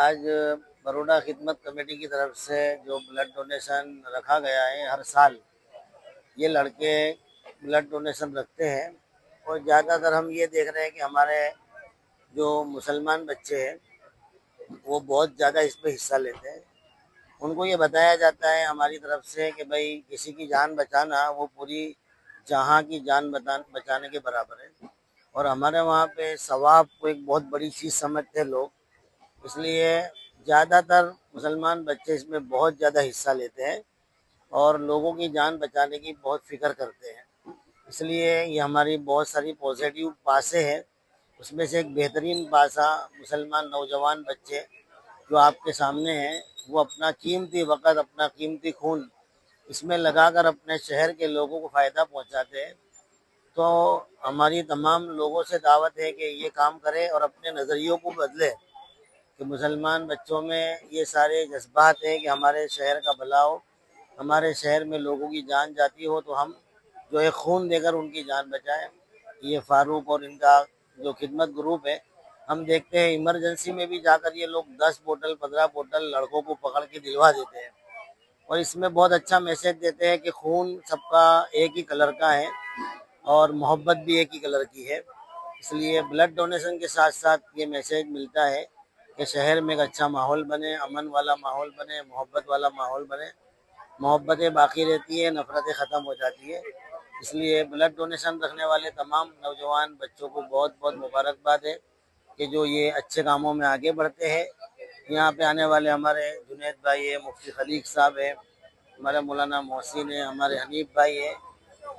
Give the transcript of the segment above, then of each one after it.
आज बड़ौदा खिदमत कमेटी की तरफ से जो ब्लड डोनेशन रखा गया है, हर साल ये लड़के ब्लड डोनेशन रखते हैं। और ज़्यादातर हम ये देख रहे हैं कि हमारे जो मुसलमान बच्चे हैं वो बहुत ज़्यादा इसमें हिस्सा लेते हैं। उनको ये बताया जाता है हमारी तरफ से कि भाई किसी की जान बचाना वो पूरी जहां की जान बचाने के बराबर है। और हमारे वहाँ पे सवाब को एक बहुत बड़ी चीज़ समझते हैं लोग, इसलिए ज़्यादातर मुसलमान बच्चे इसमें बहुत ज़्यादा हिस्सा लेते हैं और लोगों की जान बचाने की बहुत फिक्र करते हैं। इसलिए ये हमारी बहुत सारी पॉजिटिव पासे हैं। उसमें से एक बेहतरीन पासा मुसलमान नौजवान बच्चे जो आपके सामने हैं, वो अपना कीमती वक़्त, अपना कीमती खून इसमें लगाकर अपने शहर के लोगों को फ़ायदा पहुंचाते हैं। तो हमारी तमाम लोगों से दावत है कि ये काम करें और अपने नज़रियों को बदलें कि मुसलमान बच्चों में ये सारे जज्बात हैं कि हमारे शहर का भला हो, हमारे शहर में लोगों की जान जाती हो तो हम जो है खून देकर उनकी जान बचाएं। ये फारूक और इनका जो खिदमत ग्रुप है, हम देखते हैं इमरजेंसी में भी जाकर ये लोग 10 बोतल 15 बोतल लड़कों को पकड़ के दिलवा देते हैं और इसमें बहुत अच्छा मैसेज देते हैं कि खून सबका एक ही कलर का है और मोहब्बत भी एक ही कलर की है। इसलिए ब्लड डोनेशन के साथ साथ ये मैसेज मिलता है कि शहर में एक अच्छा माहौल बने, अमन वाला माहौल बने, मोहब्बत वाला माहौल बने। मोहब्बतें बाकी रहती है, नफ़रतें ख़त्म हो जाती है। इसलिए ब्लड डोनेशन रखने वाले तमाम नौजवान बच्चों को बहुत बहुत मुबारकबाद है कि जो ये अच्छे कामों में आगे बढ़ते हैं। यहाँ पे आने वाले हमारे जुनैद भाई है, मुफ्ती खलीक साहब है, हमारे मौलाना मोहसिन है, हमारे हनीफ भाई है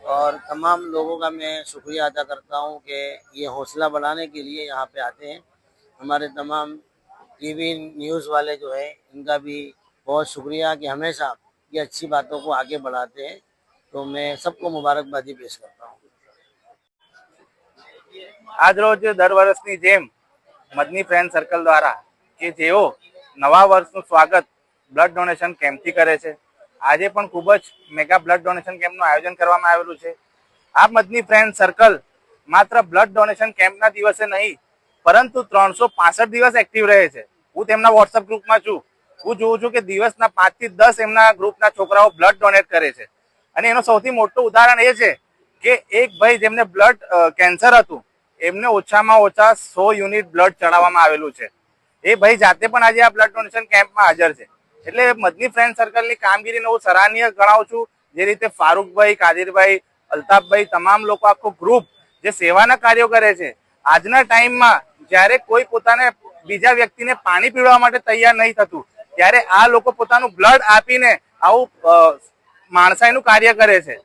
और तमाम लोगों का मैं शुक्रिया अदा करता हूँ कि ये हौसला बढ़ाने के लिए यहाँ पे आते हैं। हमारे तमाम टीवी न्यूज़ वाले जो है इनका भी बहुत शुक्रिया कि हमेशा ये अच्छी बातों को आगे बढ़ाते हैं। तो मैं सबको मुबारकबादी पेश करता हूँ। આજ રોજ દર વર્ષની જેમ મદની ફ્રેન્ડ સર્કલ દ્વારા કે જેઓ નવા વર્ષનું સ્વાગત બ્લડ ડોનેશન કેમ્પથી કરે છે, આજે પણ ખૂબ જ મેગા બ્લડ ડોનેશન કેમ્પનું આયોજન કરવામાં આવેલું છે. આ મદની ફ્રેન્ડ સર્કલ માત્ર બ્લડ ડોનેશન કેમ્પના દિવસે નહીં પરંતુ 365 દિવસ એક્ટિવ રહે છે. હું તેમના વોટ્સઅપ ગ્રુપમાં છું. હું જોઉં છું કે દિવસના 5 થી 10 એમના ગ્રુપના છોકરાઓ બ્લડ ડોનેટ કરે છે. અને એનું સૌથી મોટું ઉદાહરણ એ છે કે એક ભાઈ જેમને બ્લડ કેન્સર હતું, એમને ઓછામાં ઓછા 100 યુનિટ બ્લડ ચડાવવામાં આવેલું છે. એ ભાઈ જાતે પણ આજે આ બ્લડ ડોનેશન કેમ્પમાં હાજર છે. એટલે મદની ફ્રેન્ડ સર્કલની કામગીરીને હું સરાહનીય ગણાવું છું. જે રીતે ફારૂકભાઈ, કાદિરભાઈ, અલ્તાફભાઈ, તમામ લોકો આખો ગ્રુપ જે સેવાના કાર્યો કરે છે. આજના ટાઈમમાં જ્યારે કોઈ પોતાને બીજા વ્યક્તિને પાણી પીવડાવવા માટે તૈયાર નહીં થતું, ત્યારે આ લોકો પોતાનું બ્લડ આપીને આવું માણસાઈનું કાર્ય કરે છે.